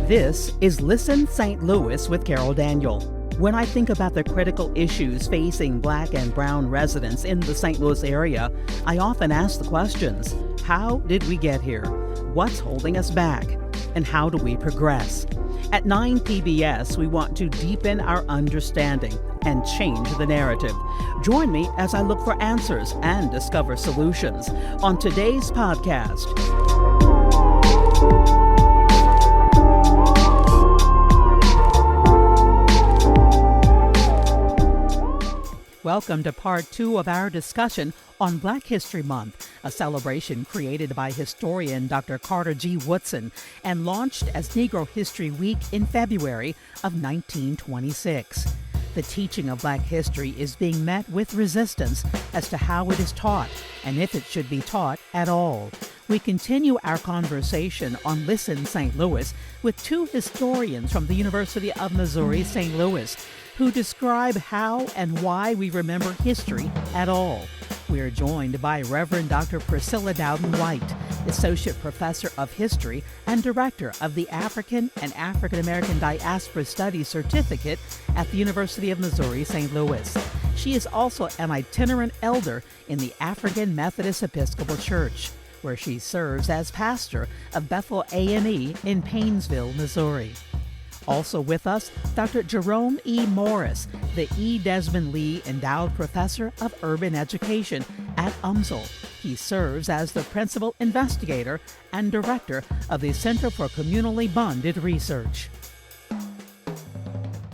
This is Listen St. Louis with Carol Daniel. When I think about the critical issues facing Black and brown residents in the St. Louis area, I often ask the questions: how did we get here? What's holding us back? And how do we progress? At 9 PBS, we want to deepen our understanding and change the narrative. Join me as I look for answers and discover solutions on today's podcast. Welcome to part 2 of our discussion on Black History Month, a celebration created by historian Dr. Carter G. Woodson and launched as Negro History Week in February of 1926. The teaching of Black history is being met with resistance as to how it is taught and if it should be taught at all. We continue our conversation on Listen St. Louis with two historians from the University of Missouri St. Louis who describe how and why we remember history at all. We are joined by Reverend Dr. Priscilla Dowden-White, Associate Professor of History and Director of the African and African American Diaspora Studies Certificate at the University of Missouri St. Louis. She is also an itinerant elder in the African Methodist Episcopal Church, where she serves as pastor of Bethel AME in Paynesville, Missouri. Also with us, Dr. Jerome E. Morris, the E. Desmond Lee Endowed Professor of Urban Education at UMSL. He serves as the Principal Investigator and Director of the Center for Communally Bonded Research.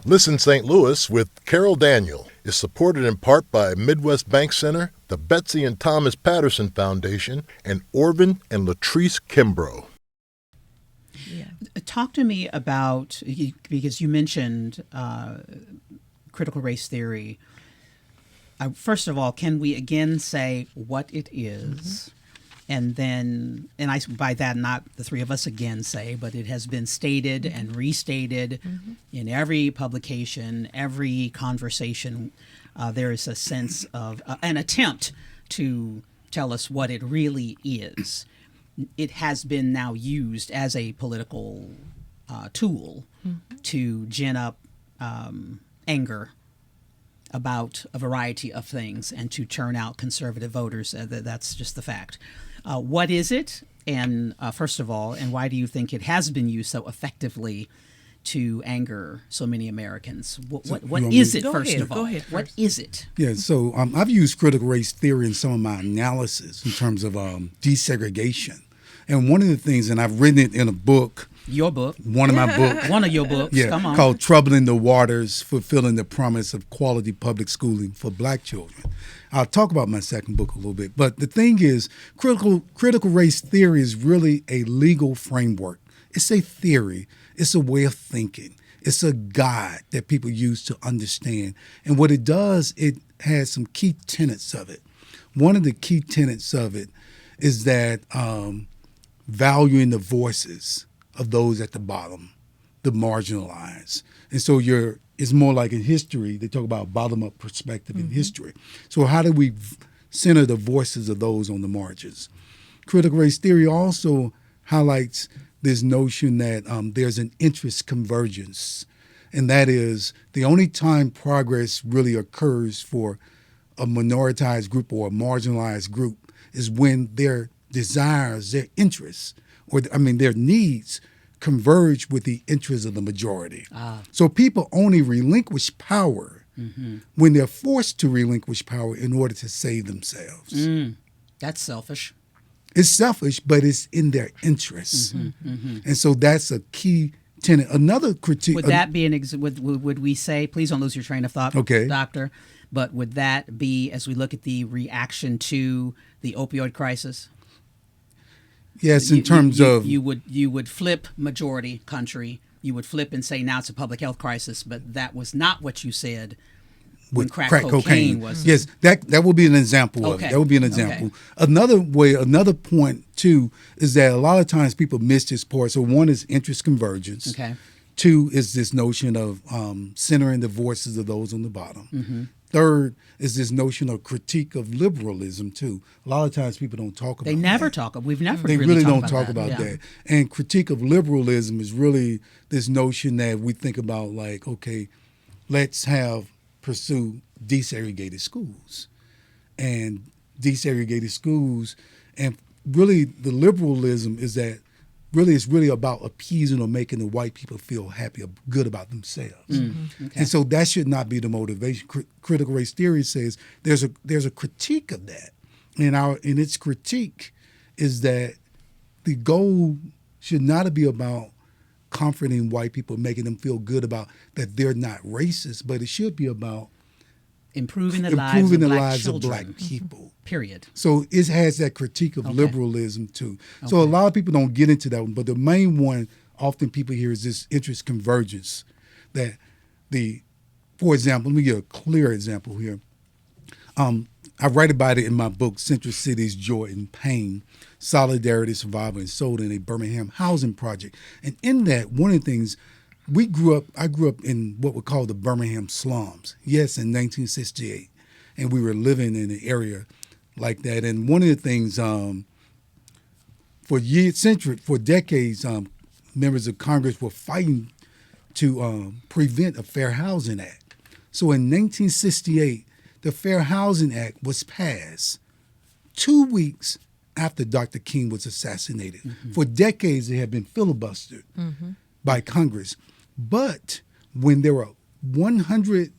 Listen St. Louis with Carol Daniel is supported in part by Midwest Bank Center, the Betsy and Thomas Patterson Foundation, and Orvin and Latrice Kimbrough. Talk to me about, because you mentioned critical race theory. First of all, can we again say what it is? And then, and I by that not the three of us again say, but it has been stated and restated in every publication, every conversation. There is a sense of an attempt to tell us what it really is. It has been now used as a political tool to gin up anger about a variety of things and to turn out conservative voters. That's just the fact. What is it? And first of all, and why do you think it has been used so effectively to anger so many Americans? What is it, first of all? Go ahead. What is it? Yeah, so I've used critical race theory in some of my analysis in terms of desegregation. And one of the things, and I've written it in a book. Your book. One of my books. One of your books. Yeah, come on. Called Troubling the Waters, Fulfilling the Promise of Quality Public Schooling for Black Children. I'll talk about my second book a little bit. But the thing is, critical race theory is really a legal framework. It's a theory. It's a way of thinking. It's a guide that people use to understand. And what it does, it has some key tenets of it. One of the key tenets of it is that valuing the voices of those at the bottom, the marginalized. And so it's more like in history, they talk about bottom-up perspective in history. So how do we center the voices of those on the margins? Critical race theory also highlights this notion that there's an interest convergence, and that is the only time progress really occurs for a minoritized group or a marginalized group is when their desires, their interests, their needs converge with the interests of the majority. So people only relinquish power when they're forced to relinquish power in order to save themselves. That's selfish. It's selfish, but it's in their interests. And so that's a key tenet. Another critique. Would that be would we say, please don't lose your train of thought, okay, Doctor, but would that be, as we look at the reaction to the opioid crisis? Yes, in terms of you would flip majority country. You would flip and say now it's a public health crisis, but that was not what you said when crack cocaine was. Yes, that would be an example of it. That would be an example. Okay. Another point too is that a lot of times people miss this part. So one is interest convergence. Okay. Two is this notion of centering the voices of those on the bottom. Third is this notion of critique of liberalism too. A lot of times people don't talk about They never talk. We've never. They really don't talk about Yeah. that. And critique of liberalism is really this notion that we think about like, okay, let's pursue desegregated schools. And desegregated schools, and really the liberalism is that really it's really about appeasing or making the white people feel happy or good about themselves. Okay. And so that should not be the motivation. Critical race theory says there's a critique of that. And its critique is that the goal should not be about comforting white people, making them feel good about that they're not racist, but it should be about improving the lives of black children. Black people. Period. So it has that critique of liberalism too. So a lot of people don't get into that one, but the main one often people hear is this interest convergence. That for example, let me give a clear example here. I write about it in my book, Central Cities, Joy and Pain, Solidarity, Survival, and Soul in a Birmingham Housing Project. And in that, one of the things, I grew up in what we call the Birmingham slums. Yes, in 1968. And we were living in an area like that. And one of the things, for decades, members of Congress were fighting to prevent a Fair Housing Act. So in 1968, the Fair Housing Act was passed 2 weeks after Dr. King was assassinated. Mm-hmm. For decades, it had been filibustered by Congress. But when there were 100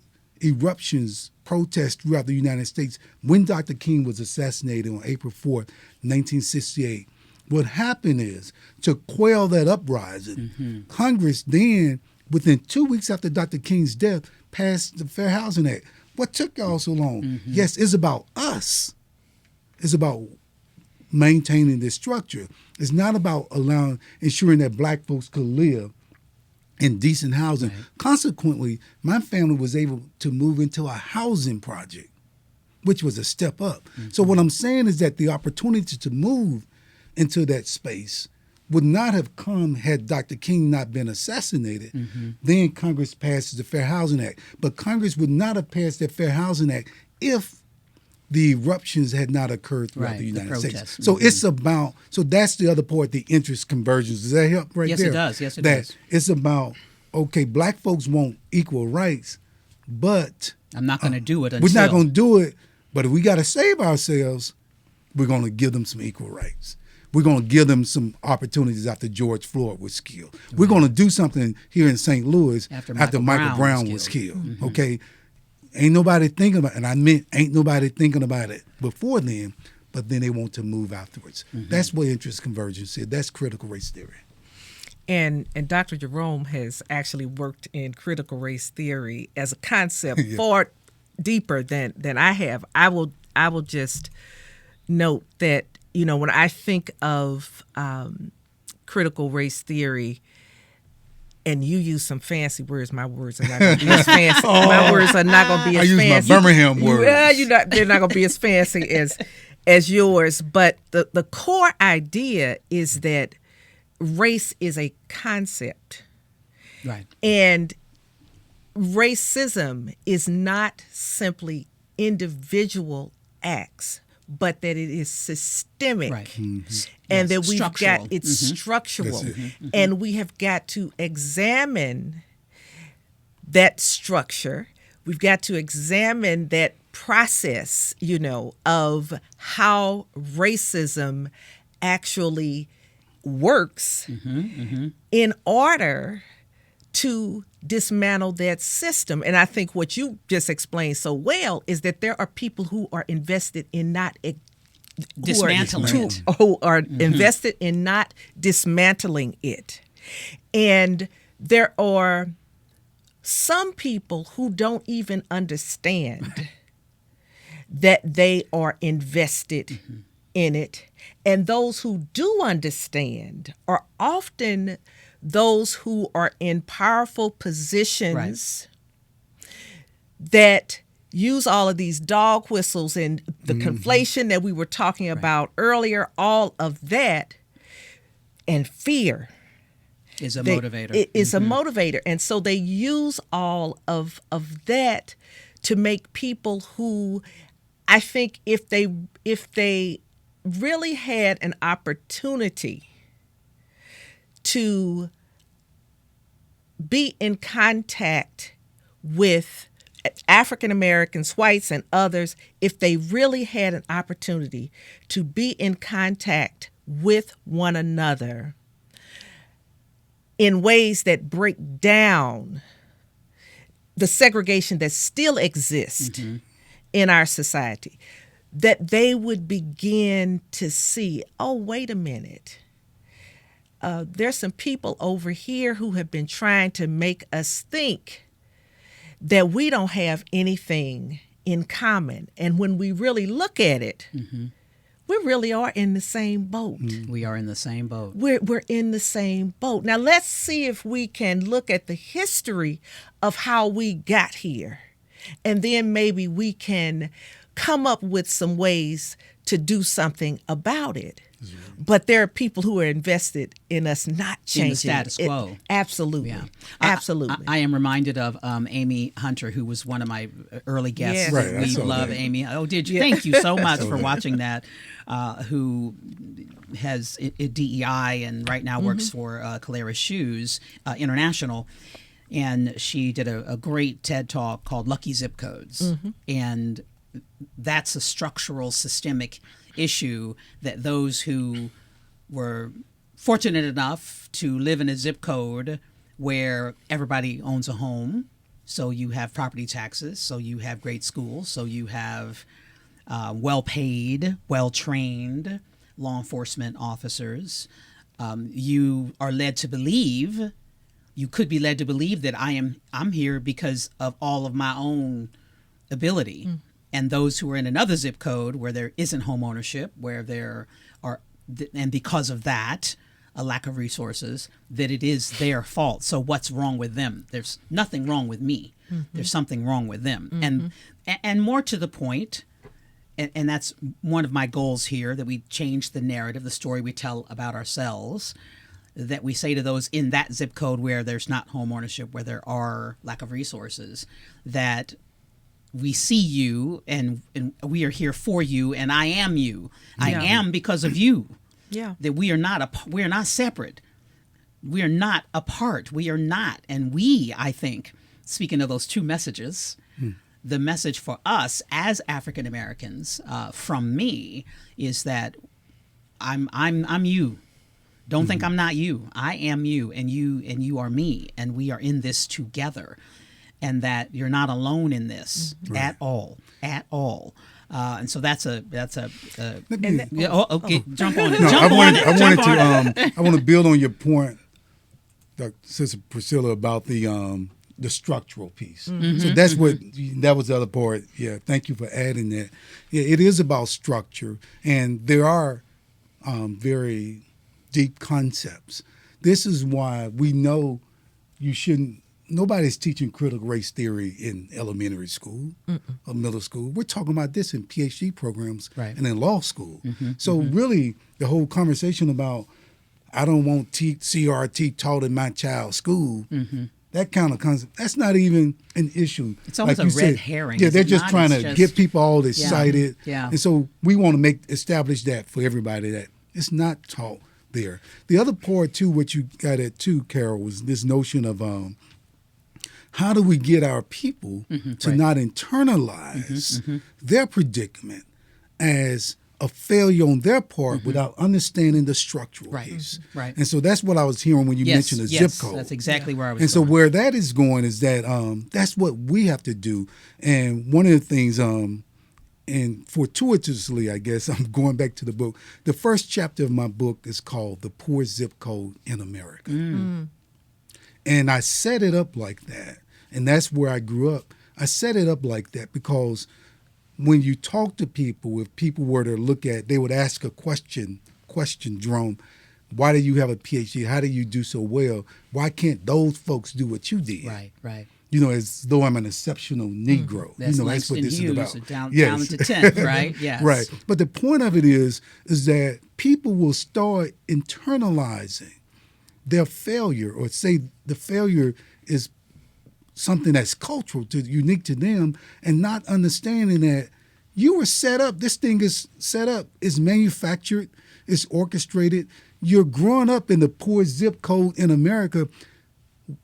eruptions, protests throughout the United States, when Dr. King was assassinated on April 4th, 1968, what happened is, to quell that uprising, Congress then, within 2 weeks after Dr. King's death, passed the Fair Housing Act. What took y'all so long? Yes, it's about us. It's about maintaining this structure. It's not about ensuring that black folks could live in decent housing. Right. Consequently, my family was able to move into a housing project, which was a step up. So what I'm saying is that the opportunity to move into that space would not have come had Dr. King not been assassinated. Then Congress passes the Fair Housing Act. But Congress would not have passed that Fair Housing Act if the eruptions had not occurred throughout the United States. So it's about, so that's the other part, the interest convergence. Does that help right yes, there? Yes, it does. Yes, it that does. It's about, okay, black folks want equal rights, but I'm not going to do it until. We're not going to do it, but if we got to save ourselves, we're going to give them some equal rights. We're going to give them some opportunities after George Floyd was killed. Right. We're going to do something here in St. Louis after Michael Brown was killed. Okay? Ain't nobody thinking about it, and I meant ain't nobody thinking about it before then, but then they want to move afterwards. That's what interest convergence is. That's critical race theory. And Dr. Jerome has actually worked in critical race theory as a concept far deeper than I have. I will just note that, you know, when I think of critical race theory, and you use some fancy words, my words are not going to be as fancy. My words are not going to be as fancy. I use my Birmingham words. They're not going to be as fancy as yours. But the core idea is that race is a concept. Right. And racism is not simply individual acts, but that it is systemic. Right. And that we've got, it's structural. And we have got to examine that structure. We've got to examine that process, you know, of how racism actually works in order to dismantle that system. And I think what you just explained so well is that there are people who are invested in not invested in not dismantling it. And there are some people who don't even understand that they are invested in it. And those who do understand are often those who are in powerful positions that use all of these dog whistles and the conflation that we were talking about earlier, all of that, and fear is a motivator. It is a motivator. And so they use all of that to make people who, I think if they really had an opportunity to be in contact with African Americans, whites, and others, if they really had an opportunity to be in contact with one another in ways that break down the segregation that still exists in our society, that they would begin to see, oh, wait a minute. There's some people over here who have been trying to make us think that we don't have anything in common. And when we really look at it, we really are in the same boat. We are in the same boat. We're in the same boat. Now, let's see if we can look at the history of how we got here. And then maybe we can come up with some ways to do something about it. But there are people who are invested in us not changing in the status quo. Absolutely. Yeah. Absolutely. I am reminded of Amy Hunter, who was one of my early guests. Yes. Right, We love Amy. Oh, did you? Thank you so much for watching that. Who has a DEI and right now works for Calera Shoes International. And she did a great TED Talk called Lucky Zip Codes. And that's a structural, systemic issue that those who were fortunate enough to live in a zip code where everybody owns a home, so you have property taxes, so you have great schools, so you have well-paid, well-trained law enforcement officers, you are led to believe, you could be led to believe that I'm here because of all of my own ability. And those who are in another zip code where there isn't home ownership, where there are, and because of that, a lack of resources, that it is their fault. So what's wrong with them? There's nothing wrong with me. There's something wrong with them. And more to the point, and that's one of my goals here, that we change the narrative, the story we tell about ourselves, that we say to those in that zip code where there's not home ownership, where there are lack of resources, that we see you and we are here for you, and I am you. I am because of you. Yeah. That we are not separate. We are not apart. We are not. And we, I think, speaking of those two messages, the message for us as African Americans from me is that I'm you. Don't think I'm not you. I am you, and you are me, and we are in this together. And that you're not alone in this at all. And so that's a jump on it. I want to build on your point, Sister Priscilla, about the structural piece. So that was the other part. Yeah, thank you for adding that. Yeah, it is about structure, and there are very deep concepts. This is why we know you shouldn't. Nobody's teaching critical race theory in elementary school or middle school. We're talking about this in PhD programs and in law school. So really, the whole conversation about I don't want CRT taught in my child's school, that kind of concept, that's not even an issue. It's almost like a red herring. Yeah, they're just trying to get people all excited. Yeah. And so we want to establish that for everybody, that it's not taught there. The other part, too, what you got at, too, Carol, was this notion of how do we get our people to not internalize their predicament as a failure on their part without understanding the structural piece. Right. And so that's what I was hearing when you mentioned the zip code. That's exactly where I was going. So where that is going is that that's what we have to do. And one of the things, and fortuitously, I guess, I'm going back to the book. The first chapter of my book is called The Poor Zip Code in America. And I set it up like that. And that's where I grew up. I set it up like that because when you talk to people, if people were to look at, they would ask a question, Jerome, why do you have a PhD? How do you do so well? Why can't those folks do what you did? Right. You know, as though I'm an exceptional Negro. That's that's what this Hughes, is about. Down to 10th, right? Yes. Right. But the point of it is that people will start internalizing their failure, or say the failure is something that's cultural, unique to them, and not understanding that you were set up. This thing is set up. It's manufactured. It's orchestrated. You're growing up in the poorest zip code in America.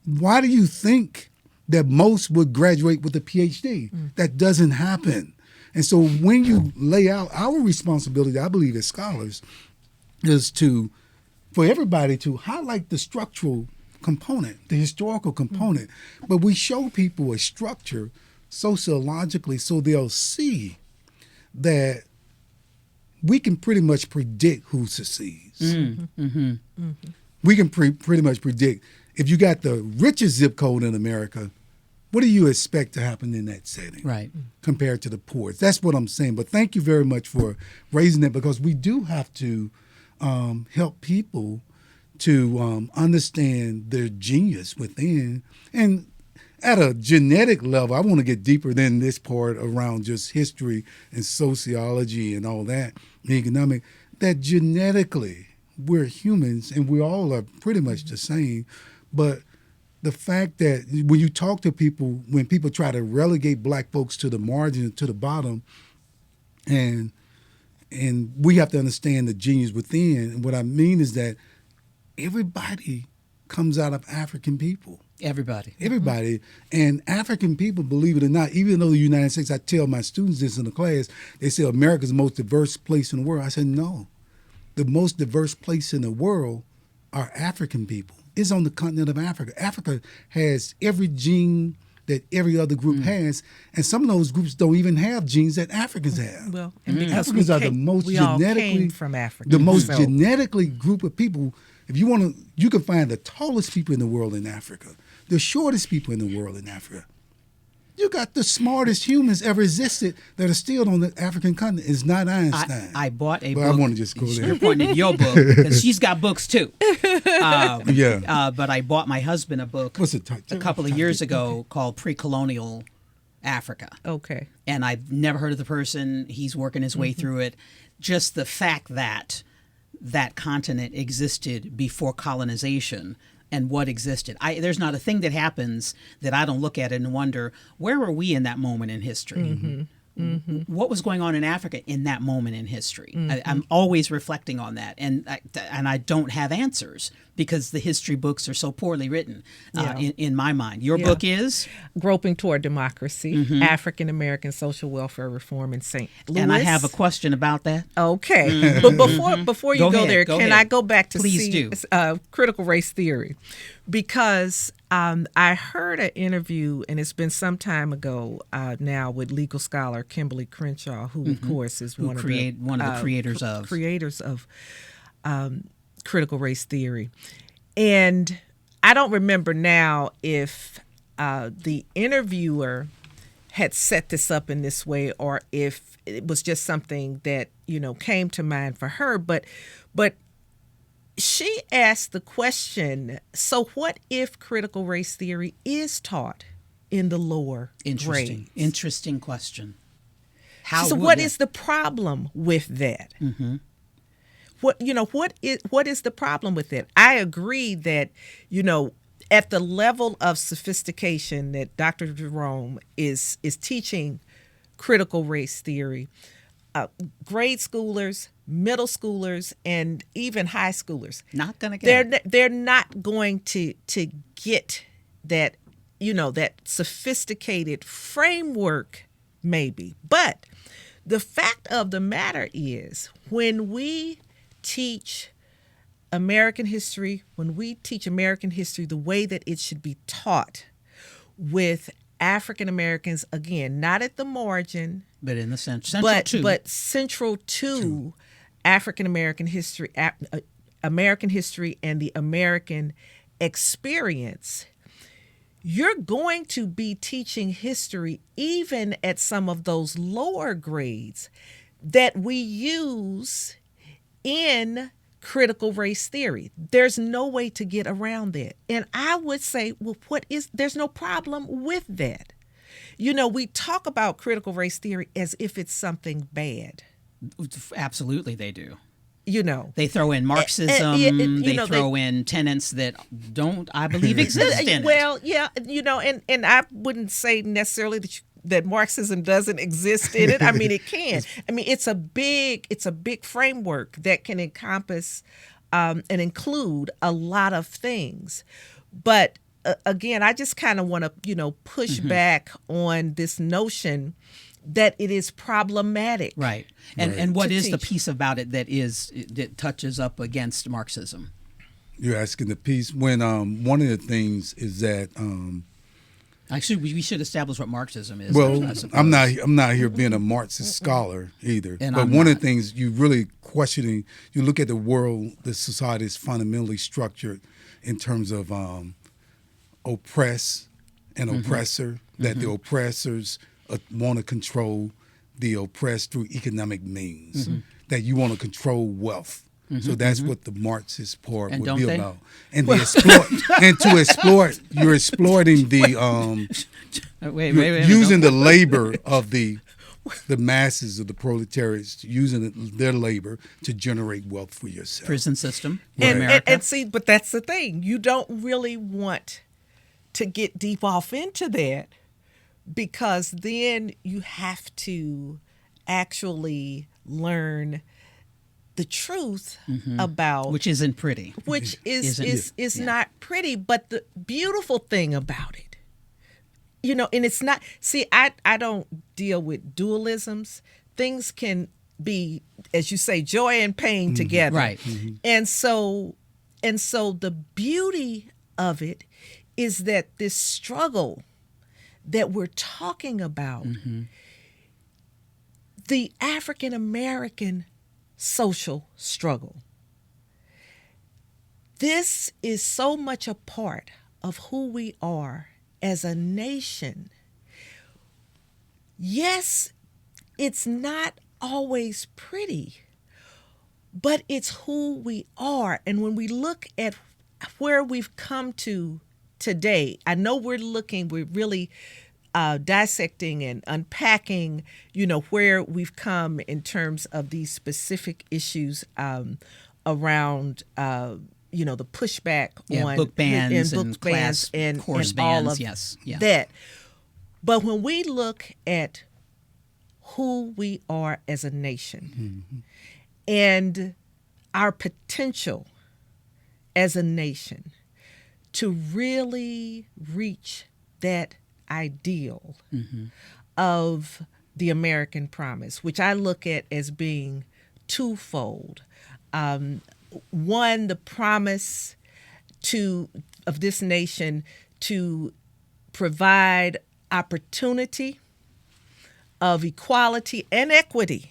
Why do you think that most would graduate with a PhD? That doesn't happen. And so when you lay out our responsibility, I believe as scholars, is for everybody to highlight the structural component, the historical component, but we show people a structure sociologically so they'll see that we can pretty much predict who succeeds. We can pretty much predict. If you got the richest zip code in America, what do you expect to happen in that setting? Right. Compared to the poorest? That's what I'm saying. But thank you very much for raising it, because we do have to help people to understand their genius within. And at a genetic level, I want to get deeper than this part around just history and sociology and all that, and economic, that genetically we're humans and we all are pretty much the same. But the fact that when you talk to people, when people try to relegate black folks to the margin, to the bottom, and we have to understand the genius within. And what I mean is that everybody comes out of African people. Everybody. And African people, believe it or not, even though the United States, I tell my students this in the class, they say America's the most diverse place in the world. I said, no. The most diverse place in the world are African people. It's on the continent of Africa. Africa has every gene that every other group has, and some of those groups don't even have genes that Africans have. Well, and because Africans are the most genetically from Africa. The most genetically group of people. If you want to, you can find the tallest people in the world in Africa, the shortest people in the world in Africa. You got the smartest humans ever existed that are still on the African continent. It's not Einstein. I bought a book. I want to just go there. You're pointing to your book because she's got books too. Yeah. But I bought my husband a book a couple of years ago called Pre-Colonial Africa. Okay. And I've never heard of the person. He's working his way through it. Just the fact that that continent existed before colonization and what existed. There's not a thing that happens that I don't look at it and wonder, where were we in that moment in history? What was going on in Africa in that moment in history? I'm always reflecting on that, and I don't have answers because the history books are so poorly written in my mind. Your book is? Groping Toward Democracy, African American Social Welfare Reform in St. Louis. And I have a question about that. Okay. But before you go there, can I go back to Please do. Critical Race Theory? Because I heard an interview, and it's been some time ago now, with legal scholar Kimberly Crenshaw, who of course is one of the creators of critical race theory. And I don't remember now if the interviewer had set this up in this way or if it was just something that, came to mind for her. But she asked the question, so what if critical race theory is taught in the lower grades? Interesting question. So what is the problem with that? What is the problem with it? I agree that, at the level of sophistication that Dr. Jerome is teaching critical race theory, grade schoolers, middle schoolers, and even high schoolers, not going to get they're not going to get that, that sophisticated framework maybe. But the fact of the matter is, when we teach American history the way that it should be taught, with African Americans, again, not at the margin, but in the central but central to African American history, American history, and the American experience, you're going to be teaching history even at some of those lower grades that we use in critical race theory. There's no way to get around that. And I would say, well, there's no problem with that. We talk about critical race theory as if it's something bad. Absolutely, they do. They throw in Marxism. They throw in tenets that don't, I believe, exist in it. Well, yeah, and I wouldn't say necessarily that Marxism doesn't exist in it. I mean, it can. I mean, it's a big framework that can encompass and include a lot of things. But again, I just kind of want to, push back on this notion that it is problematic. Right. And what is the piece about it that touches up against Marxism? You're asking the piece when one of the things is that actually we should establish what Marxism is. Well, I'm not here being a Marxist scholar either. But one of the things you really questioning, you look at the world, the society is fundamentally structured in terms of oppress and oppressor, that the oppressors want to control the oppressed through economic means, that you want to control wealth. So that's what the Marxist part would be about. And you're exploiting the using the labor of the masses of the proletariats, using their labor to generate wealth for yourself. Prison system in America. And see, but that's the thing. You don't really want to get deep off into that, because then you have to actually learn the truth about, which isn't pretty, which is not pretty. But the beautiful thing about it, and it's not. See, I don't deal with dualisms. Things can be, as you say, joy and pain together, right? And so the beauty of it is that this struggle that we're talking about, the African American social struggle, this is so much a part of who we are as a nation. Yes, it's not always pretty, but it's who we are. And when we look at where we've come to today, I know we're really dissecting and unpacking, where we've come in terms of these specific issues around, the pushback on book bans and class and course all bans, of that. But when we look at who we are as a nation and our potential as a nation to really reach that ideal of the American promise, which I look at as being twofold. One, the promise of this nation to provide opportunity of equality and equity,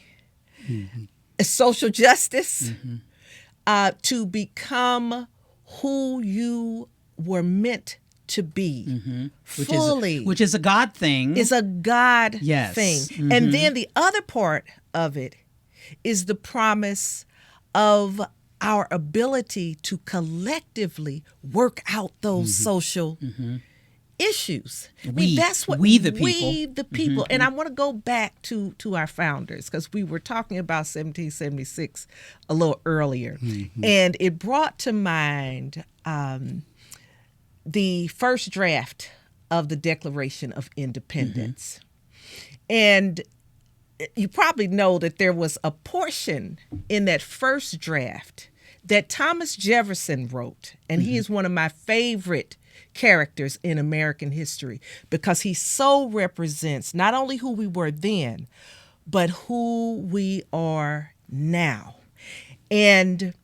social justice, to become who you were meant to be fully, which is a God thing. Is a God thing. And then the other part of it is the promise of our ability to collectively work out those social issues. That's what we the people. And I want to go back to our founders, because we were talking about 1776 a little earlier, and it brought to mind the first draft of the Declaration of Independence. And you probably know that there was a portion in that first draft that Thomas Jefferson wrote, and he is one of my favorite characters in American history, because he so represents not only who we were then, but who we are now. And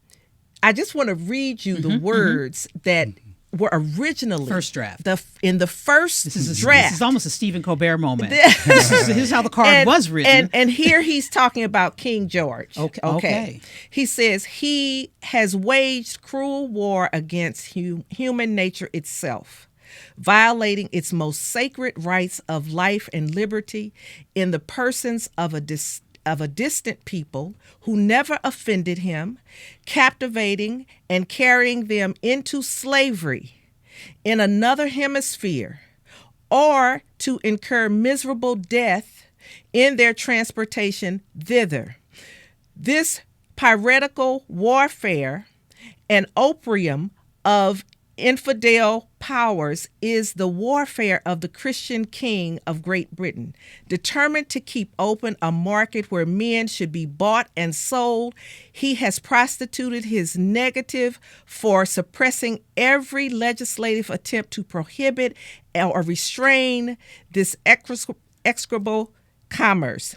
I just want to read you the words that were originally first draft. In the first draft. This is almost a Stephen Colbert moment. This is how the card was written. And here he's talking about King George. Okay. He says he has waged cruel war against human nature itself, violating its most sacred rights of life and liberty in the persons of a distant people who never offended him, captivating and carrying them into slavery in another hemisphere, or to incur miserable death in their transportation thither. This piratical warfare and opium of infidel powers is the warfare of the Christian king of Great Britain, determined to keep open a market where men should be bought and sold. He has prostituted his negative for suppressing every legislative attempt to prohibit or restrain this execrable commerce,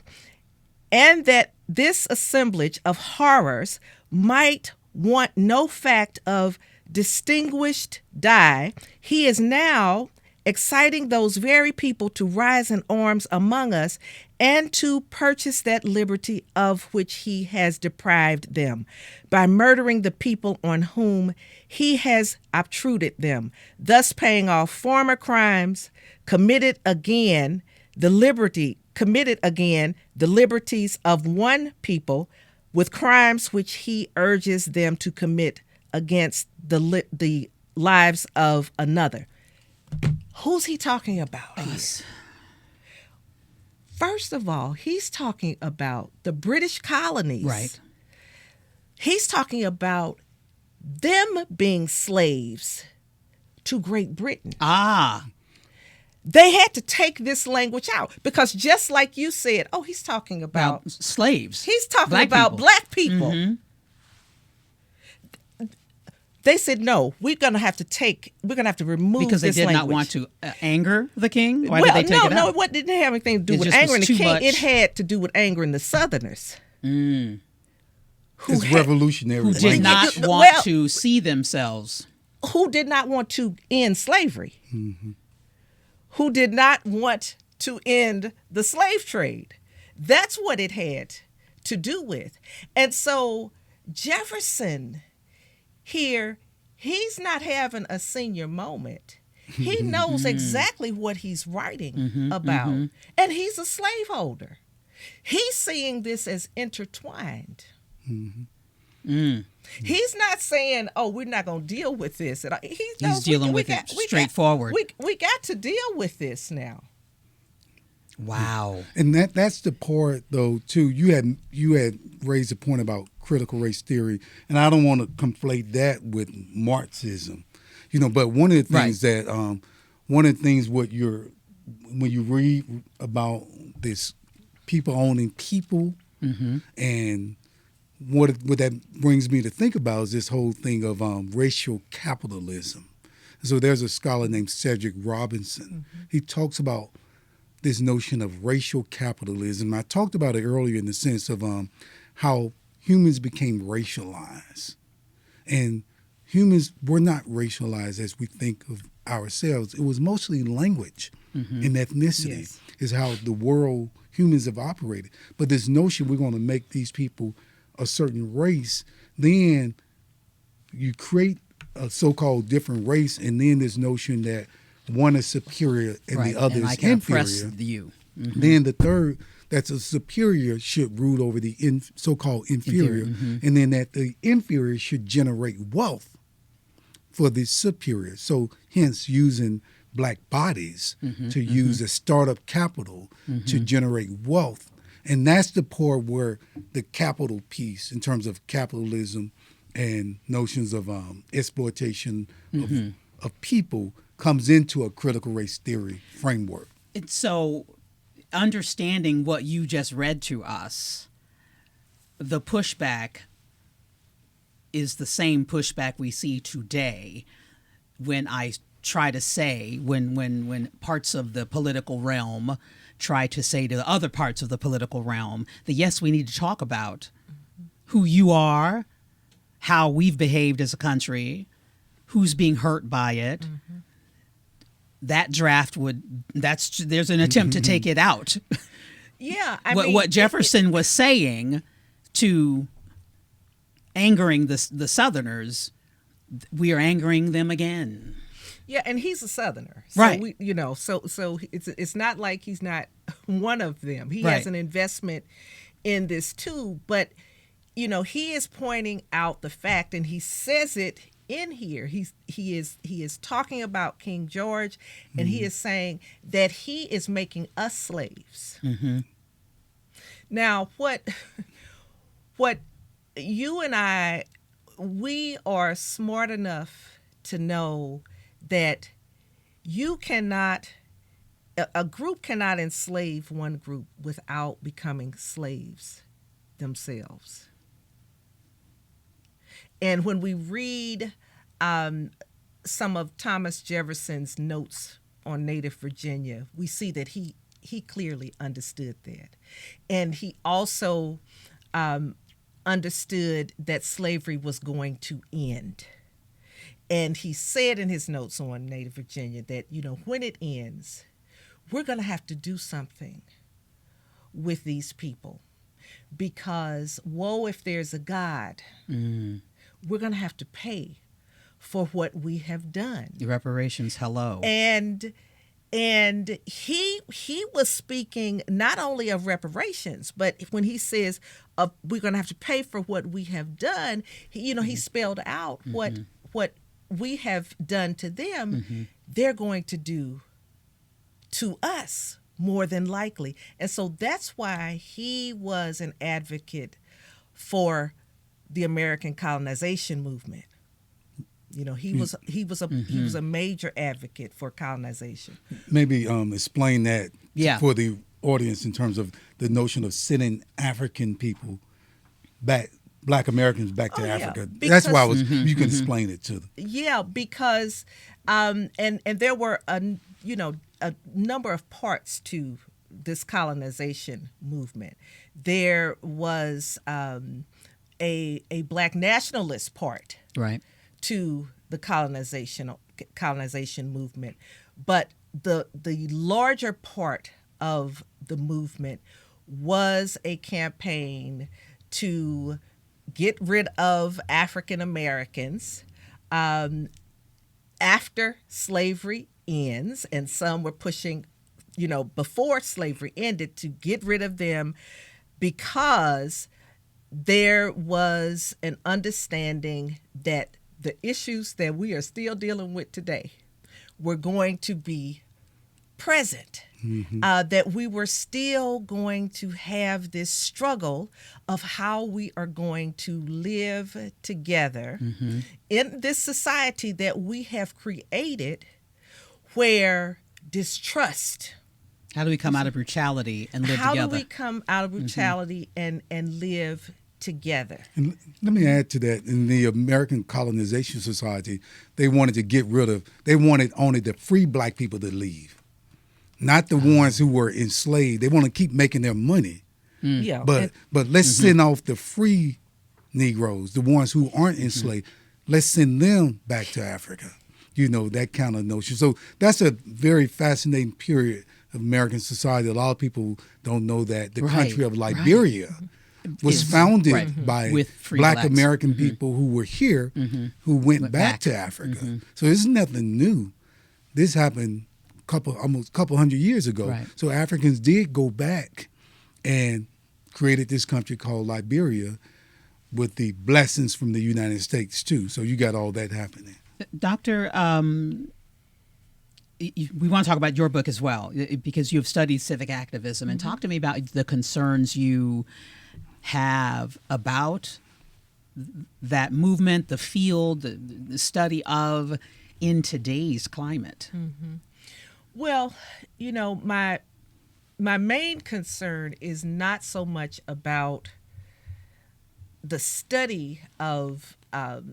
and that this assemblage of horrors might want no fact of distinguished die, he is now exciting those very people to rise in arms among us and to purchase that liberty of which he has deprived them by murdering the people on whom he has obtruded them, thus paying off former crimes, committed again the liberties of one people with crimes which he urges them to commit against the lives of another. Who's he talking about? Us. First of all, he's talking about the British colonies. Right. He's talking about them being slaves to Great Britain. Ah. They had to take this language out because just like you said, he's talking about slaves. He's talking black about people. Black people. Mm-hmm. They said, no, we're going to have to remove because they this did language. not want to anger the king? Why did they take it out? No, it didn't have anything to do with angering the king. It had to do with angering the Southerners. It's revolutionary. Who did not want to see themselves. Who did not want to end slavery. Mm-hmm. Who did not want to end the slave trade. That's what it had to do with. And so Jefferson here, he's not having a senior moment. He knows exactly what he's writing about. Mm-hmm. And he's a slaveholder. He's seeing this as intertwined. Mm-hmm. Mm. He's not saying, we're not going to deal with this. He's dealing with it straightforward. We got to deal with this now. Wow. And that's the part, though, too. You had raised a point about critical race theory, and I don't want to conflate that with Marxism, But one of the things when you read about this people owning people, and what that brings me to think about is this whole thing of racial capitalism. So there's a scholar named Cedric Robinson. Mm-hmm. He talks about this notion of racial capitalism. I talked about it earlier in the sense of how humans became racialized. And humans were not racialized as we think of ourselves. It was mostly language and ethnicity is how the world, humans have operated. But this notion we're going to make these people a certain race, then you create a so-called different race, and then this notion that one is superior and the other is inferior. You. Mm-hmm. Then the third, that's a superior, should rule over the so-called inferior, and then that the inferior should generate wealth for the superior. So hence using black bodies to use as startup capital to generate wealth. And that's the part where the capital piece in terms of capitalism and notions of exploitation of people comes into a critical race theory framework. And so understanding what you just read to us, the pushback is the same pushback we see today when I try to say, when parts of the political realm try to say to other parts of the political realm that, yes, we need to talk about who you are, how we've behaved as a country, who's being hurt by it. That draft there's an attempt to take it out. Yeah. What Jefferson was saying to angering the Southerners, we are angering them again. Yeah, and he's a Southerner, so right? So it's not like he's not one of them. He has an investment in this too, but he is pointing out the fact, and he says it in here. He is talking about King George, and he is saying that he is making us slaves. Now, what you and I, we are smart enough to know that you cannot, a group cannot enslave one group without becoming slaves themselves. And when we read some of Thomas Jefferson's notes on Native Virginia, we see that he clearly understood that. And he also understood that slavery was going to end. And he said in his notes on Native Virginia that, when it ends, we're going to have to do something with these people, because woe if there's a God. We're going to have to pay for what we have done. The reparations, hello. And he was speaking not only of reparations, but when he says we're going to have to pay for what we have done, he spelled out what we have done to them, they're going to do to us, more than likely. And so that's why he was an advocate for the American colonization movement. He was a major advocate for colonization. Maybe explain that for the audience in terms of the notion of sending African people back, Black Americans back to Africa. That's why you can explain it to them. Yeah, because and there were a number of parts to this colonization movement. There was a Black nationalist part, right, to the colonization movement, but the larger part of the movement was a campaign to get rid of African Americans after slavery ends, and some were pushing, before slavery ended, to get rid of them because there was an understanding that the issues that we are still dealing with today were going to be present, that we were still going to have this struggle of how we are going to live together in this society that we have created, where distrust. How do we come out of brutality and live together? How do we come out of brutality and live together? And let me add to that. In the American Colonization Society, they wanted only the free Black people to leave, not the ones who were enslaved. They want to keep making their money. Yeah, but let's send off the free Negroes, the ones who aren't enslaved. Let's send them back to Africa. That kind of notion. So that's a very fascinating period of American society. A lot of people don't know that the country of Liberia was founded by Black American people who were here, who went back to Africa. So this is nothing new. This happened almost a couple hundred years ago. Right. So Africans did go back and created this country called Liberia with the blessings from the United States too. So you got all that happening. Doctor, we want to talk about your book as well, because you've studied civic activism, and talk to me about the concerns you have about that movement, the field, the study of in today's climate. Well, my main concern is not so much about the study of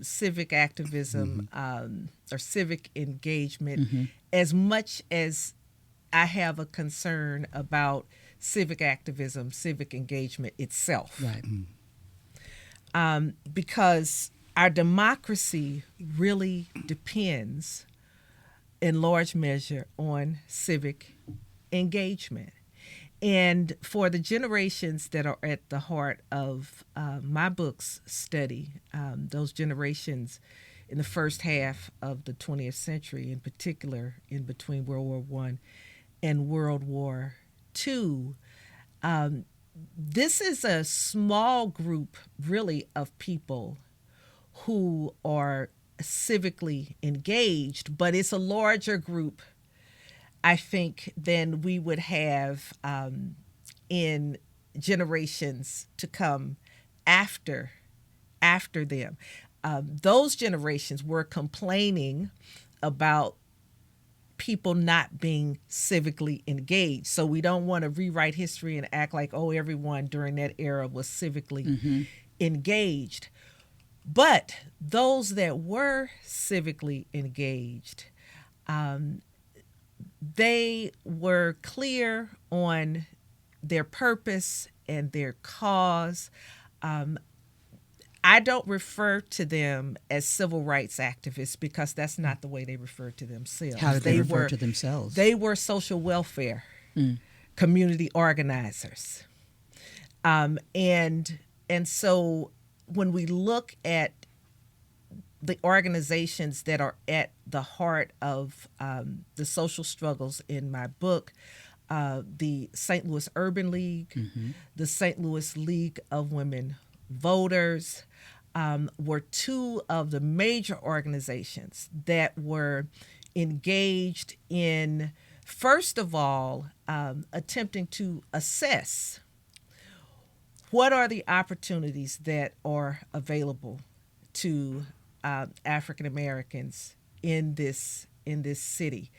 civic activism or civic engagement as much as I have a concern about civic activism, civic engagement itself. Right. Because our democracy really depends in large measure on civic engagement. And for the generations that are at the heart of my book's study, those generations in the first half of the 20th century, in particular in between World War I and World War II, this is a small group, really, of people who are civically engaged, but it's a larger group, I think, than we would have in generations to come after after them. Those generations were complaining about people not being civically engaged. So we don't want to rewrite history and act like, oh, everyone during that era was civically engaged. But those that were civically engaged, they were clear on their purpose and their cause. I don't refer to them as civil rights activists because that's not the way they refer to themselves. How did they refer to themselves? They were social welfare community organizers. And so when we look at the organizations that are at the heart of the social struggles in my book, the St. Louis Urban League, the St. Louis League of Women Voters, were two of the major organizations that were engaged in, first of all, attempting to assess what are the opportunities that are available to African Americans in this city.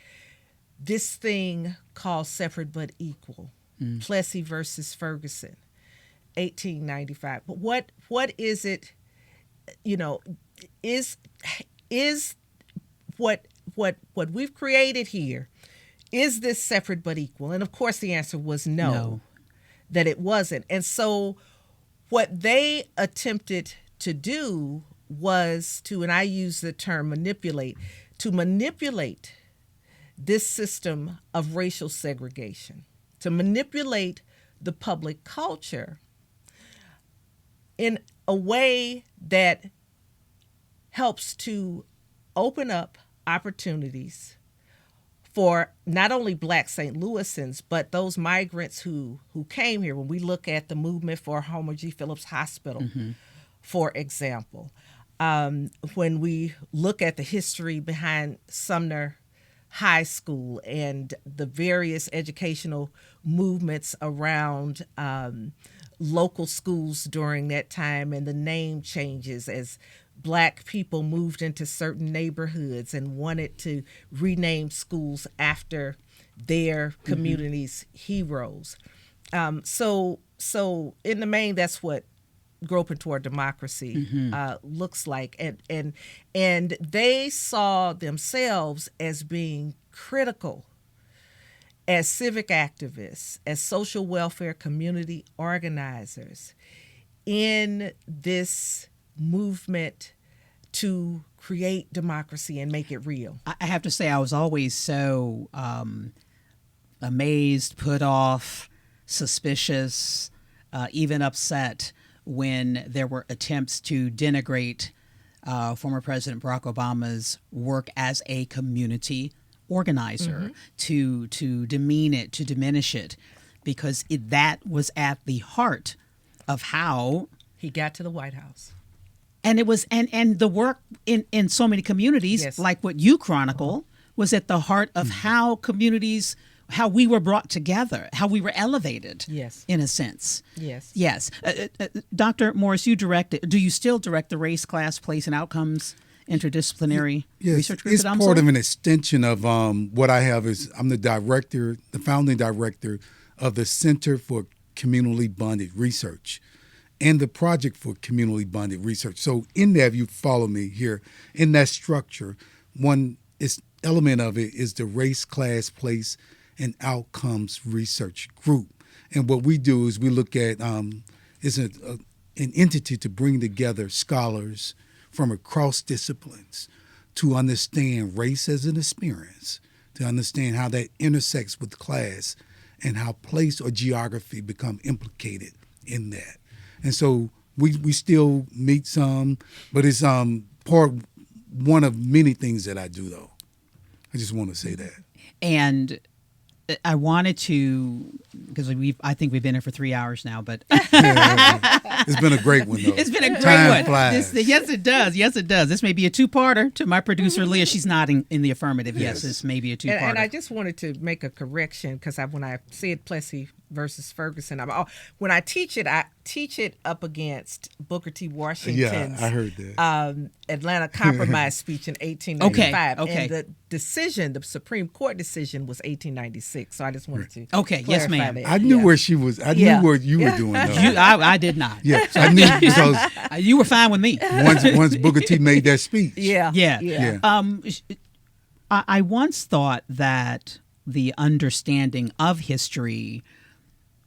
This thing called Separate but Equal, Plessy versus Ferguson, 1895. But what is it? Is what we've created here, is this separate but equal? And of course the answer was no, that it wasn't. And so what they attempted to do was to, and I use the term manipulate this system of racial segregation, to manipulate the public culture in a way that helps to open up opportunities for not only Black St. Louisans, but those migrants who came here. When we look at the movement for Homer G. Phillips Hospital, for example, when we look at the history behind Sumner High School and the various educational movements around local schools during that time, and the name changes as Black people moved into certain neighborhoods and wanted to rename schools after their community's heroes. So in the main, that's what Groping Toward Democracy looks like. And they saw themselves as being critical as civic activists, as social welfare community organizers in this movement to create democracy and make it real. I have to say, I was always so amazed, put off, suspicious, even upset when there were attempts to denigrate former President Barack Obama's work as a community organizer, to demean it, to diminish it, because that was at the heart of how he got to the White House. And it was, and the work in so many communities, like what you chronicle, was at the heart of how communities, how we were brought together, how we were elevated, in a sense. Yes. Dr. Morris, do you still direct the Race, Class, Place, and Outcomes interdisciplinary research group? It's part of an extension of what I have. Is I'm the founding director of the Center for Communally Bonded Research and the Project for Communally Bonded Research. So in that, if you follow me here, in that structure, one element of it is the Race, Class, Place, and Outcomes Research Group. And what we do is we look at an entity to bring together scholars from across disciplines to understand race as an experience, to understand how that intersects with class and how place or geography become implicated in that. And so we still meet some, but it's one of many things that I do, though. I just want to say that. And I wanted to, because I think we've been here for 3 hours now, but it's been a great one, though. It's been a great Time one. Flies. Yes, it does. Yes, it does. This may be a two-parter. To my producer, Leah, she's nodding in the affirmative. Yes, this may be a two-parter. And I just wanted to make a correction, because when I said Plessy versus Ferguson. When I teach it up against Booker T. Washington's I heard that. Atlanta Compromise speech in 1895. Okay. And the Supreme Court decision was 1896. So I just wanted to yes, ma'am. that. I knew where she was. I knew where you were doing. I did not. Yeah, I knew because you were fine with me. Once Booker T made that speech. Yeah. I once thought that the understanding of history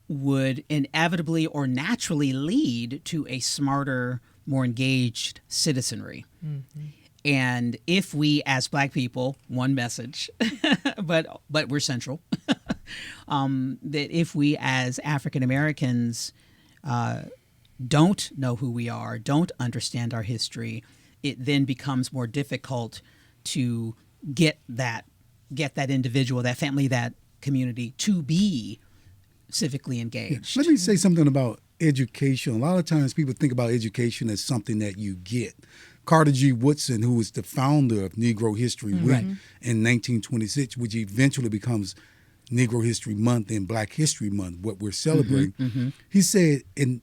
would inevitably or naturally lead to a smarter, more engaged citizenry. Mm-hmm. And if we, as Black people, one message, but we're central, that if we as African Americans don't know who we are, don't understand our history, it then becomes more difficult to get that individual, that family, that community to be civically engaged. Let me say something about education. A lot of times people think about education as something that you get. Carter G. Woodson, who was the founder of Negro History Week in 1926, which eventually becomes Negro History Month and Black History Month, what we're celebrating, he said an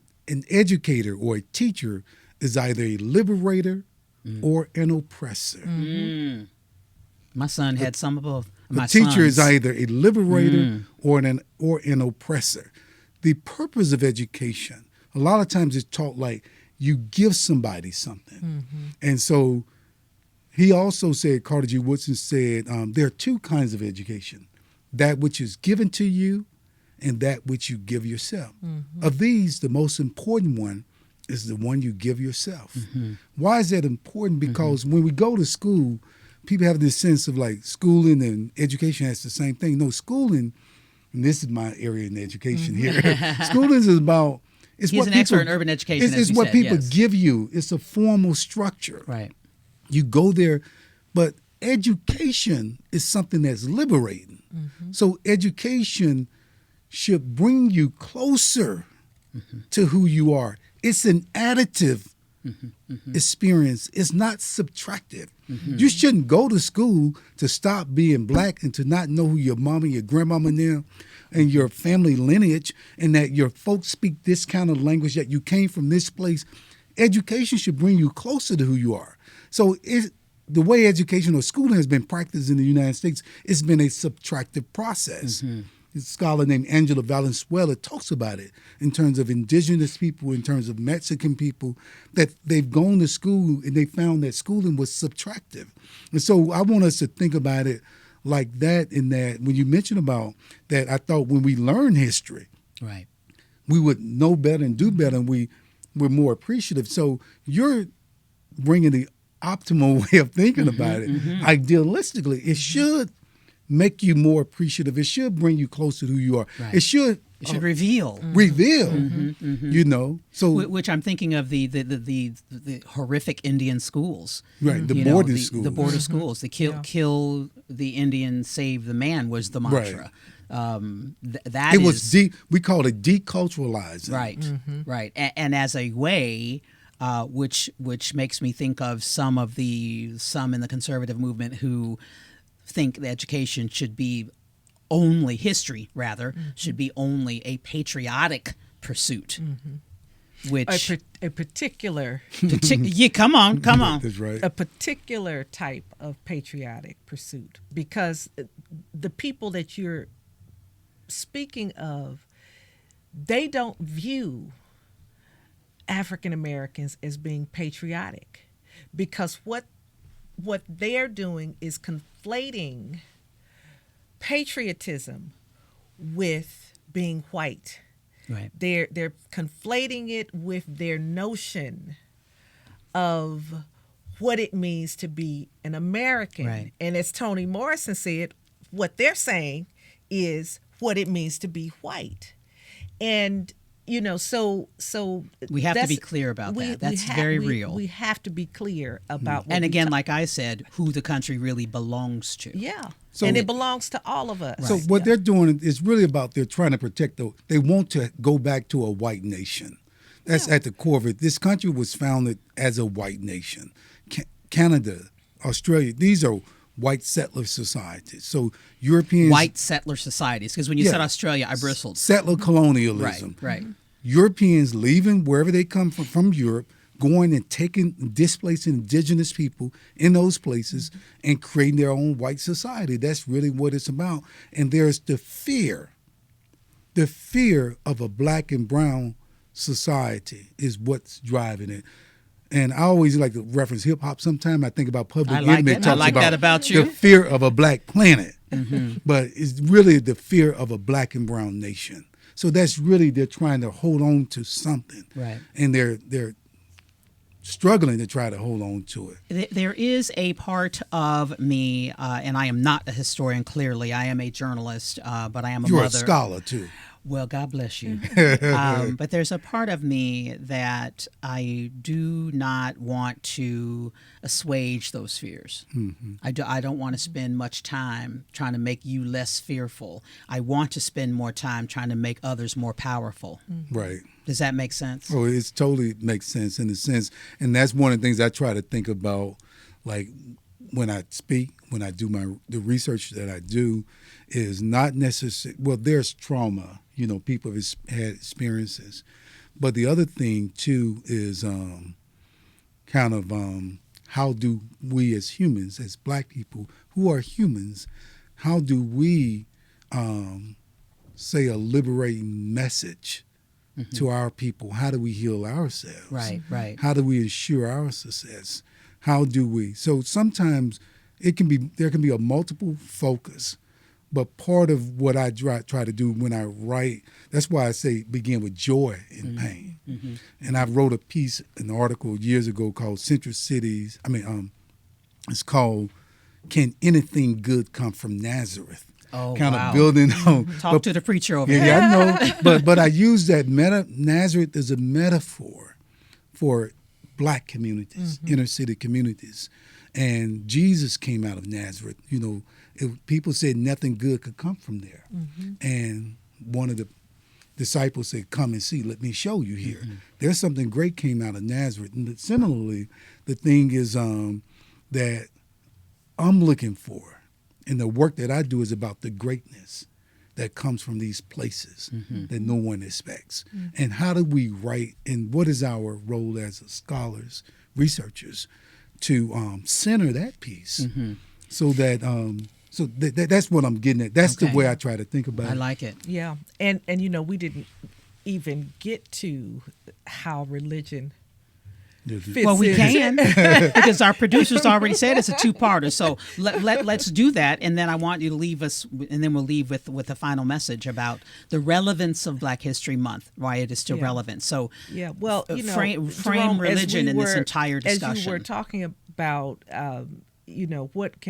educator or a teacher is either a liberator or an oppressor. My son had some of both. The teacher is either a liberator or an oppressor. The purpose of education, a lot of times it's taught like you give somebody something. And so he also said, Carter G. Woodson said, there are two kinds of education, that which is given to you and that which you give yourself. Of these, the most important one is the one you give yourself. Why is that important? Because when we go to school, people have this sense of like schooling and education has the same thing. No, schooling, and this is my area in education here. Schooling is about He's an expert in urban education. It's what people give you. It's a formal structure. Right. You go there, but education is something that's liberating. So education should bring you closer to who you are. It's an additive experience. It's not subtractive. You shouldn't go to school to stop being Black and to not know who your mama, your grandmama now, and your family lineage, and that your folks speak this kind of language, that you came from this place. Education should bring you closer to who you are. So the way education or schooling has been practiced in the United States, it's been a subtractive process. A scholar named Angela Valenzuela talks about it in terms of indigenous people, in terms of Mexican people, that they've gone to school and they found that schooling was subtractive. And so I want us to think about it like that, in that when you mentioned about that, I thought when we learn history, right, we would know better and do better, and we're more appreciative. So you're bringing the optimal way of thinking about it. Idealistically, it should make you more appreciative. It should bring you closer to who you are. Right. It should reveal. You know. So which I'm thinking of the horrific Indian schools. Right, the border schools. The border schools. The kill the Indian, save the man was the mantra. Right. We call it deculturalizing. Right, right. And as a way, which makes me think of some in the conservative movement who think that education should be only history, rather, should be only a patriotic pursuit. Which a particular come on. That's right. A particular type of patriotic pursuit, because the people that you're speaking of, they don't view African Americans as being patriotic, because what they're doing is conflating patriotism with being white. Right. They're conflating it with their notion of what it means to be an American. Right. And as Toni Morrison said, what they're saying is what it means to be white. And so we have to be clear about that. That's very real. We have to be clear about what and again, like I said, who the country really belongs to. Yeah. And it belongs to all of us. So what they're doing is really about, they're trying to protect they want to go back to a white nation. That's at the core of it. This country was founded as a white nation. Canada, Australia, these are white settler societies. So Europeans... White settler societies, because when you said Australia, I bristled. Settler colonialism. Right. Europeans leaving wherever they come from Europe, going and displacing indigenous people in those places and creating their own white society. That's really what it's about. And there's the fear of a black and brown society is what's driving it. And I always like to reference hip hop. Sometimes I think about Public Enemy. I like that about you. The fear of a black planet. But it's really the fear of a black and brown nation. So that's really, they're trying to hold on to something. Right. And they're struggling to try to hold on to it. There is a part of me, and I am not a historian, clearly. I am a journalist, but I am a mother. You're a scholar, too. Well, God bless you. But there's a part of me that I do not want to assuage those fears. I don't want to spend much time trying to make you less fearful. I want to spend more time trying to make others more powerful. Right. Does that make sense? Oh, it totally makes sense in a sense. And that's one of the things I try to think about, like when I speak, when I do the research that I do, is not necessarily, well, there's trauma. You know, people have had experiences. But the other thing, too, is how do we as humans, as black people who are humans, how do we say a liberating message to our people? How do we heal ourselves? Right. How do we ensure our success? How do we? So sometimes there can be a multiple focus. But part of what I try to do when I write, that's why I say begin with joy and pain. And I wrote an article years ago called Central Cities. It's called "Can Anything Good Come from Nazareth?" Oh, kind wow. of building on. Talk to the preacher over here. Yeah, I know. But I use that Nazareth as a metaphor for black communities, inner city communities. And Jesus came out of Nazareth. You know, people said nothing good could come from there. And one of the disciples said, "Come and see, let me show you here." There's something great came out of Nazareth. And similarly, the thing is that I'm looking for, and the work that I do is about the greatness that comes from these places that no one expects. And how do we write, and what is our role as scholars, researchers, to center that piece so that that's what I'm getting at. That's the way I try to think about it. I like it. Yeah. And you know, we didn't even get to how religion fits well, we in. can because our producers already said it's a two-parter. So let's do that, and then I want you to leave us, and then we'll leave with a final message about the relevance of Black History Month, why it is still relevant. So well, you know, frame Jerome, religion in this entire discussion. As you were talking about, you know, what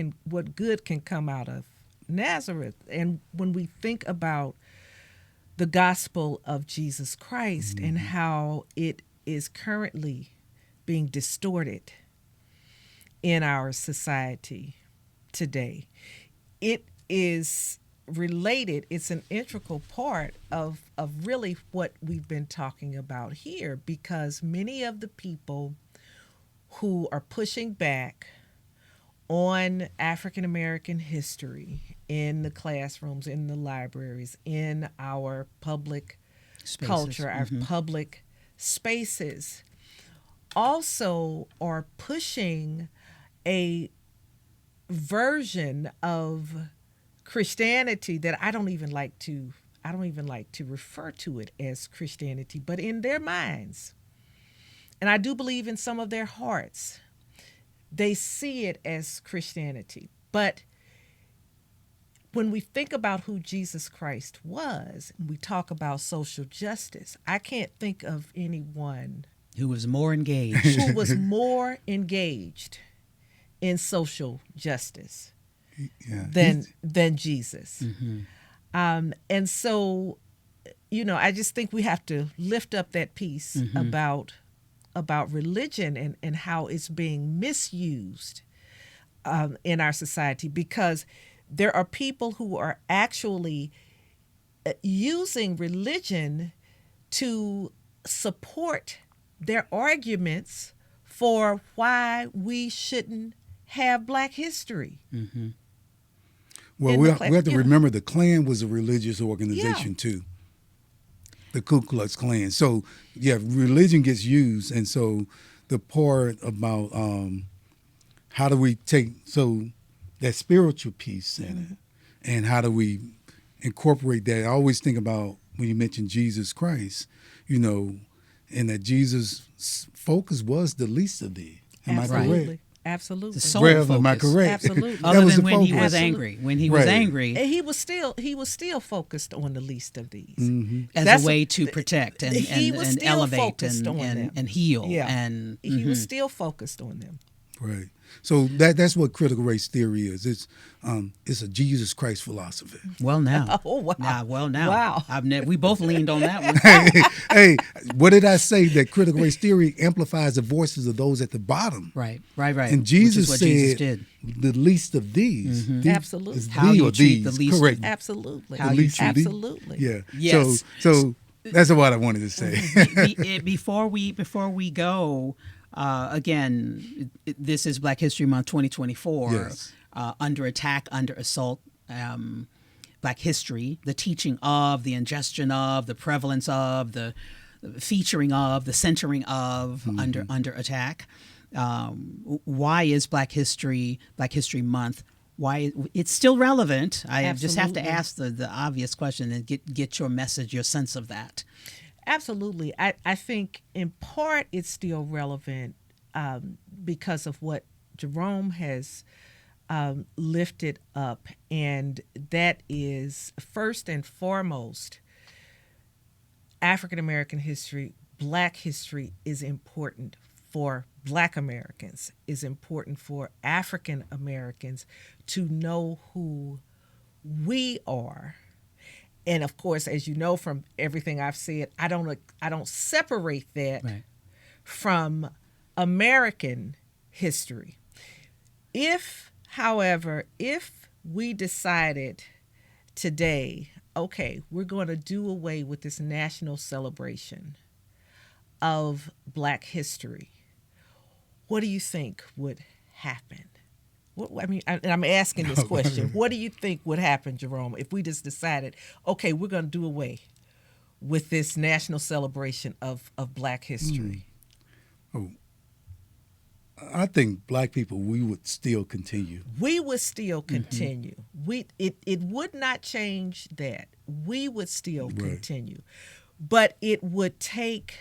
good can come out of Nazareth, and when we think about the gospel of Jesus Christ and how it is currently being distorted in our society today. It is related, it's an integral part of really what we've been talking about here, because many of the people who are pushing back on African American history in the classrooms, in the libraries, in our public spaces, culture, our public spaces, also are pushing a version of Christianity that I don't even like to refer to it as Christianity, but in their minds, and I do believe in some of their hearts, they see it as Christianity. But when we think about who Jesus Christ was, and we talk about social justice, I can't think of anyone who was more engaged. Who was more engaged in social justice than Jesus. And so, you know, I just think we have to lift up that piece about religion and how it's being misused in our society, because there are people who are actually using religion to support their arguments for why we shouldn't have Black history. Mm-hmm. Well, we have to remember the Klan was a religious organization too. The Ku Klux Klan. So, religion gets used. And so the part about how do we take, that spiritual piece in it, and how do we incorporate that? I always think about when you mention Jesus Christ, and that Jesus' focus was the least of these. Am I correct? Absolutely. Am I correct? Absolutely. Other than when he was angry. When he was angry. And he was still focused on the least of these. Mm-hmm. As a way to protect and elevate and heal. Yeah. And he was still focused on them. Right. So that's what critical race theory is. It's a Jesus Christ philosophy. Well, now. Oh, wow. Wow. We both leaned on that one. hey, what did I say? That critical race theory amplifies the voices of those at the bottom. Right. And Jesus said, Jesus did. The least of these. Mm-hmm. Absolutely. How you treat the least. Correct. Absolutely. How you treat Absolutely. Yeah. Yes. So that's what I wanted to say. Before we go, again, this is Black History Month 2024. Yes. Under attack, under assault, Black history, the teaching of, the ingestion of, the prevalence of, the featuring of, the centering of, under attack. Why is Black History Month? Why it's still relevant? I just have to ask the obvious question and get your message, your sense of that. Absolutely. I think in part it's still relevant because of what Jerome has lifted up, and that is first and foremost African American history. Black history is important for Black Americans, is important for African Americans to know who we are. And of course, as you know from everything I've said, I don't separate that from American history. However, if we decided today, okay, we're going to do away with this national celebration of Black history, what do you think would happen? I'm asking this question. What do you think would happen, Jerome, if we just decided, okay, we're going to do away with this national celebration of Black history? I think Black people, we would still continue. We would still continue. It would not change that. We would still continue. But it would take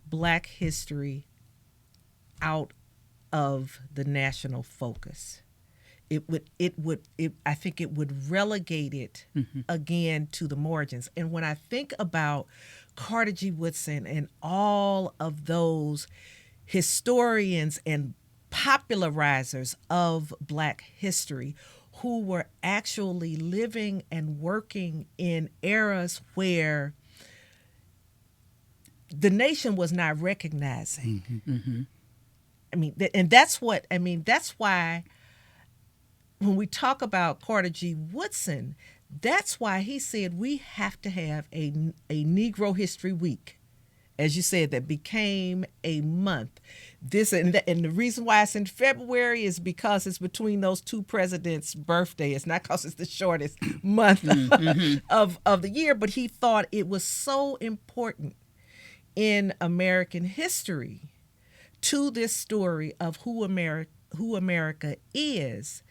Black history out of the national focus. I think it would relegate it again to the margins. And when I think about Carter G. Woodson and all of those historians and popularizers of Black history who were actually living and working in eras where the nation was not recognizing. That's why when we talk about Carter G. Woodson, that's why he said we have to have a Negro History Week. As you said, that became a month. And the reason why it's in February is because it's between those two presidents' birthdays. It's not because it's the shortest month of the year, but he thought it was so important in American history to this story of who America is,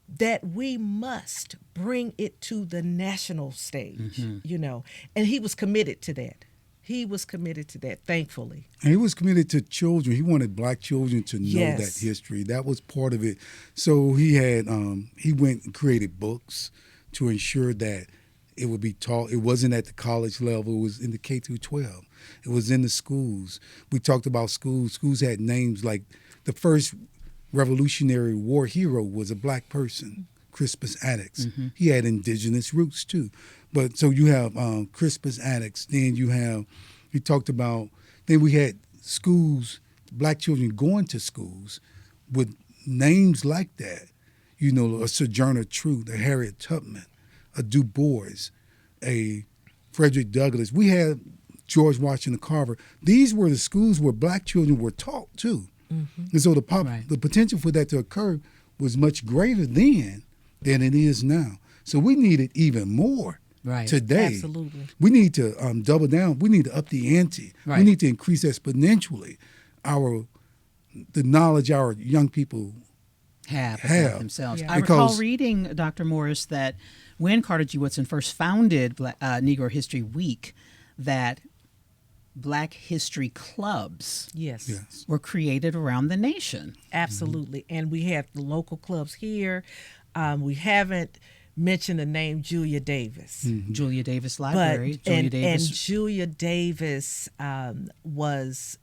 that we must bring it to the national stage, and he was committed to that. He was committed to that, thankfully. And he was committed to children. He wanted Black children to know that history. That was part of it. So he had he went and created books to ensure that it would be taught. It wasn't at the college level. It was in the K through 12. It was in the schools. We talked about schools. Schools had names like the first Revolutionary War hero was a Black person, Crispus Attucks. He had indigenous roots too. But so you have Crispus Attucks. Then then we had schools, Black children going to schools with names like that. A Sojourner Truth, a Harriet Tubman, a Du Bois, a Frederick Douglass. We had George Washington Carver. These were the schools where Black children were taught too. And so the potential for that to occur was much greater then than it is now. So we need it even more today. Absolutely. We need to double down. We need to up the ante. We need to increase exponentially the knowledge our young people have themselves. Yeah. I recall reading, Dr. Morris, that when Carter G. Woodson first founded Negro History Week, that Black history clubs were created around the nation. Absolutely. And we have the local clubs here. We haven't mentioned the name Julia Davis. Julia Davis Library. And Julia Davis was,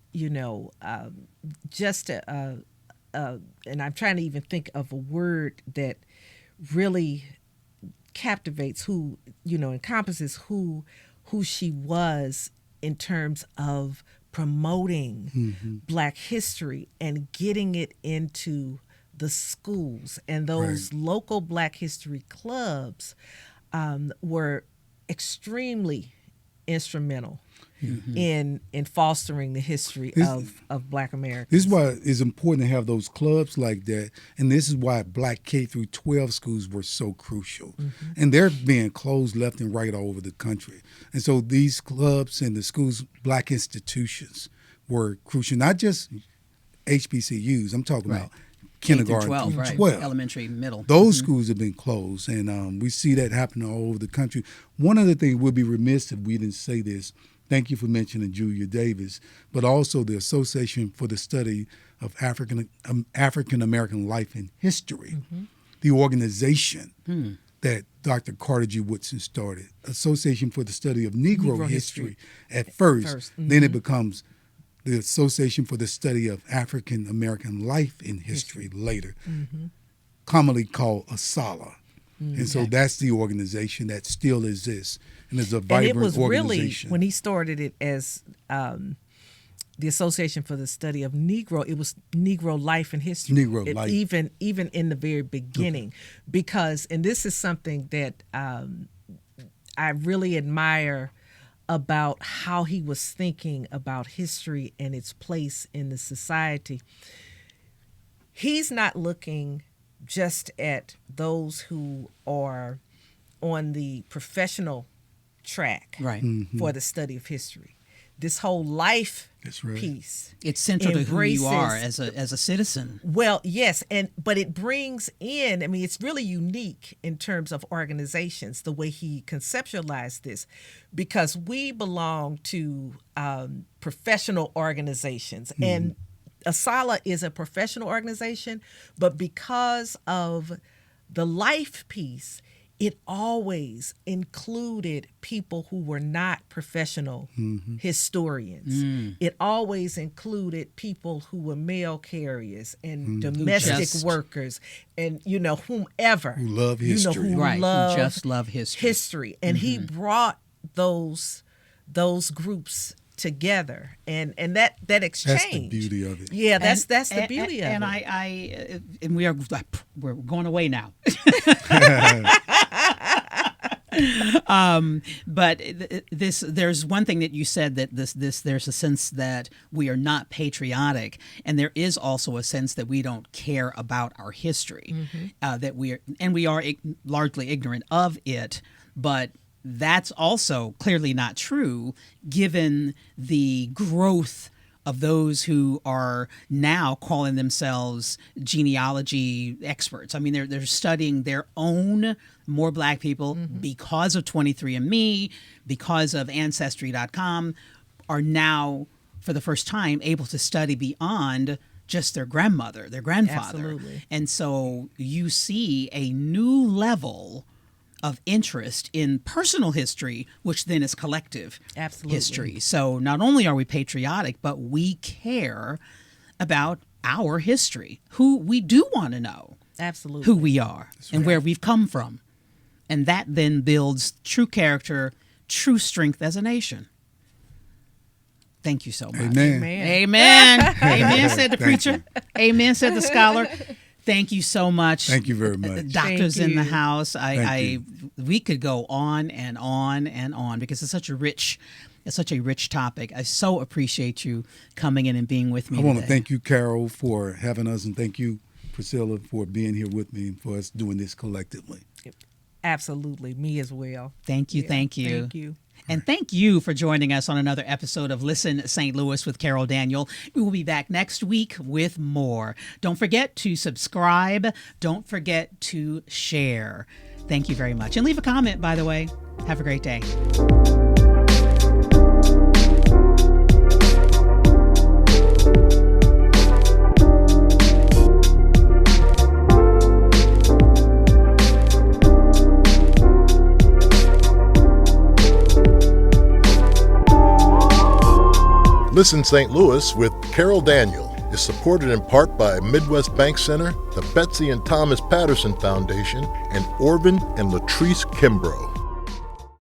just and I'm trying to even think of a word that really captivates encompasses who she was in terms of promoting Black history and getting it into the schools. And those local Black history clubs were extremely instrumental in fostering the history of Black Americans. This is why it's important to have those clubs like that, and this is why Black K through 12 schools were so crucial. And they're being closed left and right all over the country. And so these clubs and the schools, Black institutions, were crucial. Not just HBCUs. I'm talking about kindergarten through 12. Elementary, middle. Those schools have been closed, and we see that happening all over the country. One other thing, we'd be remiss if we didn't say this. Thank you for mentioning Julia Davis, but also the Association for the Study of African American Life and History, the organization that Dr. Carter G. Woodson started, Association for the Study of Negro History at first. Then it becomes the Association for the Study of African American Life in History later, commonly called ASALH. And so that's the organization that still exists and is a vibrant organization. And it was really, when he started it as the Association for the Study of Negro, it was Negro Life and History. Life. Even in the very beginning. Because, and this is something that I really admire about how he was thinking about history and its place in the society. He's not looking just at those who are on the professional track for the study of history. This whole life piece. It's central to who you are as a citizen. Well, yes, but it brings in, it's really unique in terms of organizations, the way he conceptualized this, because we belong to professional organizations, and ASALH is a professional organization, but because of the life piece, it always included people who were not professional historians. It always included people who were mail carriers and domestic workers and, whomever. Who love history. Who just love history. And he brought those groups together, and that exchange. That's the beauty of it. Yeah, that's the beauty of it. And we're going away now. But there's one thing that you said, that there's a sense that we are not patriotic, and there is also a sense that we don't care about our history, that we are largely ignorant of it, but that's also clearly not true given the growth of those who are now calling themselves genealogy experts. They're studying their own, more Black people, because of 23andMe, because of Ancestry.com, are now, for the first time, able to study beyond just their grandmother, their grandfather. Absolutely. And so you see a new level of interest in personal history, which then is collective history. So not only are we patriotic, but we care about our history, who we do want to know, who we are and where we've come from. And that then builds true character, true strength as a nation. Thank you so much. Amen. Amen. Amen, said the preacher. Amen, said the scholar. Thank you so much. Thank you very much. Doctors in the house. We could go on and on and on, because it's such a rich It's such a rich topic. I so appreciate you coming in and being with me I want to today. thank you, Carol, for having us, and thank you, Priscilla, for being here with me and for us doing this collectively. Absolutely. Me as well. Thank you. Yeah, thank you. Thank you. And thank you for joining us on another episode of Listen St. Louis with Carol Daniel. We will be back next week with more. Don't forget to subscribe. Don't forget to share. Thank you very much. And leave a comment, by the way. Have a great day. Listen St. Louis with Carol Daniel is supported in part by Midwest Bank Center, the Betsy and Thomas Patterson Foundation, and Orvin and Latrice Kimbrough.